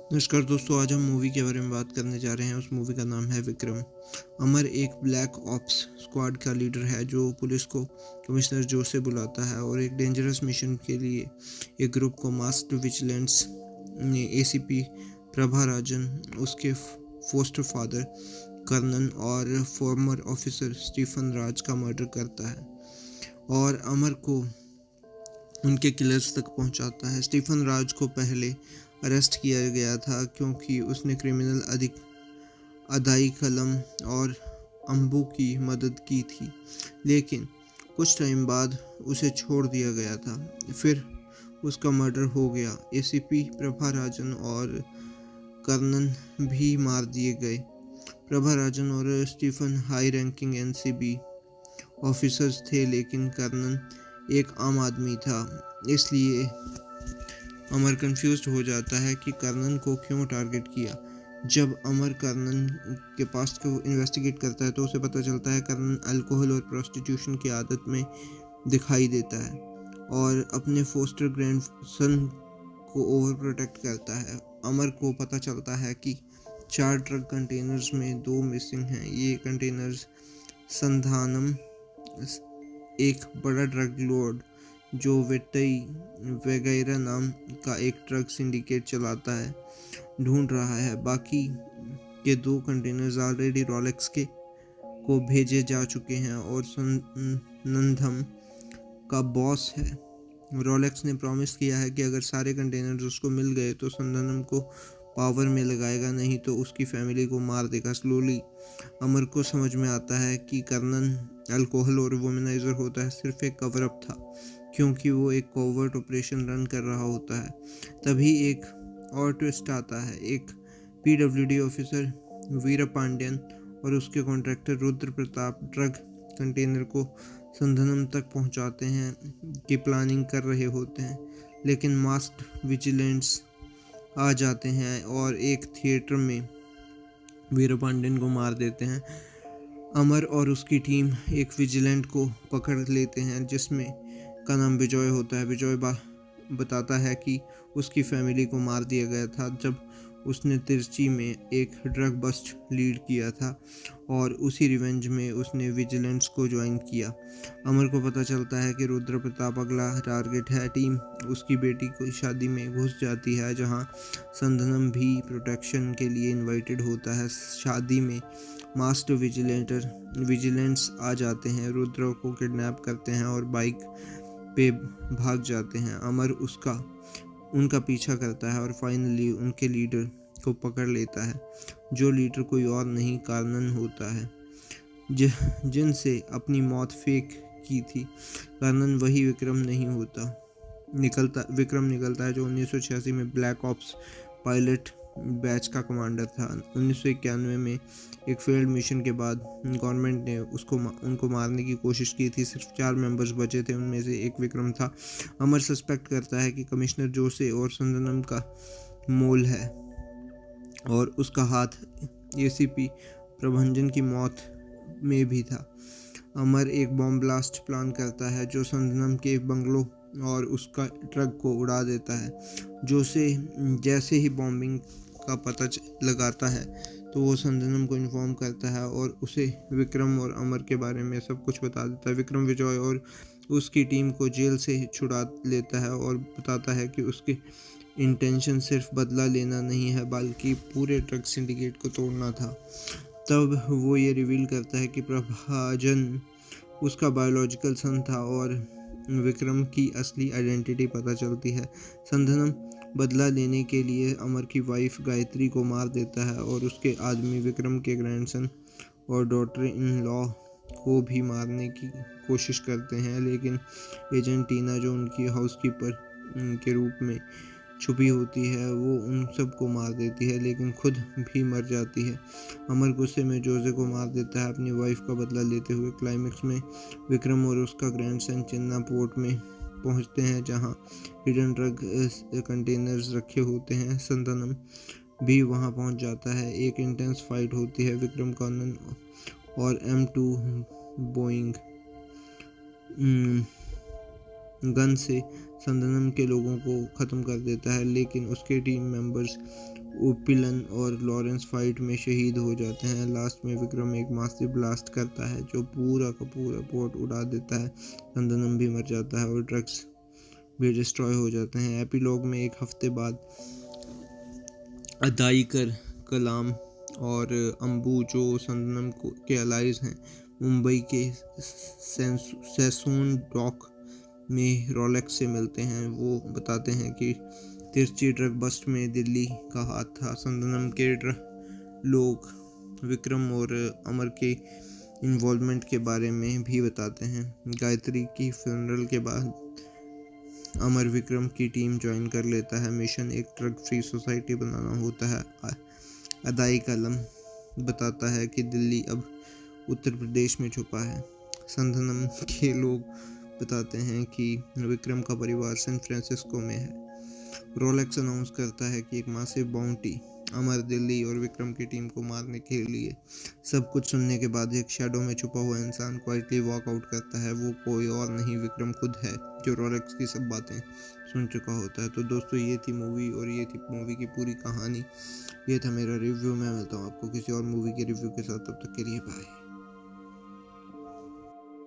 नमस्कार दोस्तों, आज हम मूवी के बारे में बात करने जा रहे हैं। उस मूवी का नाम है विक्रम। अमर एक ब्लैक ऑप्स स्क्वाड का लीडर है जो पुलिस को कमिश्नर जो से बुलाता है और एक डेंजरस मिशन के लिए एक ग्रुप को मास्क्ड विजिलेंट्स ने एसीपी प्रभा राजन, उसके फोस्टर फादर कर्नन और फॉर्मर ऑफिसर स्टीफन राज का मर्डर करता है और अमर को उनके किलर्स तक पहुंचाता है। स्टीफन राज को पहले अरेस्ट किया गया था क्योंकि उसने क्रिमिनल अदाई कलम और अम्बू की मदद की थी, लेकिन कुछ टाइम बाद उसे छोड़ दिया गया था। फिर उसका मर्डर हो गया। एसीपी प्रभा राजन और कर्नन भी मार दिए गए। प्रभा राजन और Stephen high ranking NCB officers थे, लेकिन कर्नन एक आम आदमी था। इसलिए अमर कंफ्यूज्ड हो जाता है कि कर्नन को क्यों टारगेट किया। जब अमर कर्नन के पास्ट को इन्वेस्टिगेट करता है तो उसे पता चलता है कर्नन अल्कोहल और प्रोस्टिट्यूशन की आदत में दिखाई देता है और अपने फोस्टर ग्रैंडसन को ओवर प्रोटेक्ट करता है। अमर को पता चलता है कि 4 ट्रक कंटेनर्स में 2 मिसिंग हैं। ये कंटेनर्स संधानम, एक बड़ा ड्रग लॉर्ड जो वेट्टई वगैरह नाम का एक ट्रक सिंडिकेट चलाता है, ढूंढ रहा है। बाकी के 2 कंटेनर्स ऑलरेडी रोलेक्स के को भेजे जा चुके हैं और नंदम का बॉस है। रोलेक्स ने प्रॉमिस किया है कि अगर सारे कंटेनर्स उसको मिल गए तो संदनम को पावर में लगाएगा, नहीं तो उसकी फैमिली को मार देगा। स्लोली अमर को समझ में आता है कि कर्नन अल्कोहल और वुमेनाइजर होता है सिर्फ एक कवर अप था, क्योंकि वो एक कोवर्ट ऑपरेशन रन कर रहा होता है। तभी एक और ट्विस्ट आता है। एक पीडब्ल्यूडी ऑफिसर वीर पांड्यन और उसके contractor Rudra Pratap drug container को संधनम तक पहुंचाते हैं की प्लानिंग कर रहे होते हैं, लेकिन मास्क्ड विजिलेंट्स आ जाते हैं और एक थिएटर में वीर पांड्यन को मार देते हैं। अमर और उसकी टीम एक विजिलेंट को पकड़ लेते हैं जिसमें का नाम विजय होता है। विजय बताता है कि उसकी फैमिली को मार दिया गया था जब उसने तिरची में एक ड्रग बस्ट लीड किया था और उसी रिवेंज में उसने विजिलेंट्स को ज्वाइन किया। अमर को पता चलता है कि रुद्र प्रताप अगला टारगेट है। टीम उसकी बेटी की शादी में घुस जाती है जहां संधनम भी प्रोटेक्शन के लिए इनवाइटेड होता है। शादी में मास्टर विजिलेंट्स आ जाते हैं, रुद्र को किडनैप करते हैं और बाइक पे भाग जाते हैं। अमर उनका पीछा करता है और फाइनली उनके लीडर को पकड़ लेता है, जो लीडर कोई और नहीं कर्नन होता है, जिनसे अपनी मौत फेक की थी। कर्नन वही विक्रम निकलता है जो 1986 में ब्लैक ऑप्स पायलट बैच का कमांडर था। 1991 में एक फेल्ड मिशन के बाद गवर्नमेंट ने उनको मारने की कोशिश की थी। सिर्फ 4 मेंबर्स बचे थे, उनमें से एक विक्रम था। अमर सस्पेक्ट करता है कि कमिश्नर जोसे और संदनम का मोल है और उसका हाथ एसीपी प्रभंजन की मौत में भी था। अमर एक बॉम्ब ब्लास्ट प्लान करता है जो संदनम के बंगलों और उसका ट्रक को उड़ा देता है। जोसे जैसे ही बॉम्बिंग का पता लगाता है तो वो संदनम को इन्फॉर्म करता है और उसे विक्रम और अमर के बारे में सब कुछ बता देता है। विक्रम विजय और उसकी टीम को जेल से छुड़ा लेता है और बताता है कि उसके इंटेंशन सिर्फ बदला लेना नहीं है बल्कि पूरे ड्रग सिंडिकेट को तोड़ना था। तब वो ये रिवील करता है कि प्रभाजन उसका बायोलॉजिकल सन था और विक्रम की असली आइडेंटिटी पता चलती है। संधनम बदला लेने के लिए अमर की वाइफ गायत्री को मार देता है और उसके आदमी विक्रम के ग्रैंडसन और डॉटर इन लॉ को भी मारने की कोशिश करते हैं, लेकिन एजेंट टीना जो उनकी हाउसकीपर के रूप में छुपी होती है वो उन सबको मार देती है, लेकिन खुद भी मर जाती है। अमर गुस्से में जोसे को मार देता है अपनी वाइफ का बदला लेते हुए। क्लाइमेक्स में विक्रम और उसका ग्रैंडसन चेन्नई पोर्ट में पहुंचते हैं जहां हिडन ड्रग कंटेनर्स रखे होते हैं। संतनम भी वहां पहुंच जाता है। एक इंटेंस फाइट होती है। विक्रम कर्नन और M2 बोइंग गन से संदनम के लोगों को ख़त्म कर देता है, लेकिन उसके टीम मेंबर्स ओपिलन और लॉरेंस फाइट में शहीद हो जाते हैं। लास्ट में विक्रम एक मासिव ब्लास्ट करता है जो पूरा का पूरा पोर्ट उड़ा देता है। संदनम भी मर जाता है और ट्रक्स भी डिस्ट्रॉय हो जाते हैं। एपिलॉग में एक हफ्ते बाद अदाइकर, कलाम और अंबू जो संदनम के अलाइज हैं, मुंबई के सैसोन डॉक में रोलेक्स से मिलते हैं। वो बताते हैं कि तिरछी ट्रक बस्ट में दिल्ली का हाथ था। संदनम के लोग विक्रम और अमर के इन्वॉल्वमेंट के बारे में भी बताते हैं। गायत्री की फ्यूनरल के बाद अमर विक्रम की टीम ज्वाइन कर लेता है। मिशन एक ट्रक फ्री सोसाइटी बनाना होता है। अदाई कलम बताता है कि दिल्ली अब उत्तर प्रदेश में छुपा है। संदनम के लोग बताते हैं कि विक्रम का परिवार सैन फ्रांसिस्को में है। रोलेक्स अनाउंस करता है कि एक मासिव बाउंटी अमर, दिल्ली और विक्रम की टीम को मारने के लिए। सब कुछ सुनने के बाद एक शैडो में छुपा हुआ इंसान क्वाइटली वॉक आउट करता है। वो कोई और नहीं, विक्रम खुद है, जो रोलेक्स की सब बातें सुन चुका होता है। तो दोस्तों, ये थी मूवी और ये थी मूवी की पूरी कहानी। ये था मेरा रिव्यू। मैं मिलता हूँ आपको किसी और मूवी के रिव्यू के साथ। तब तक के लिए बाय।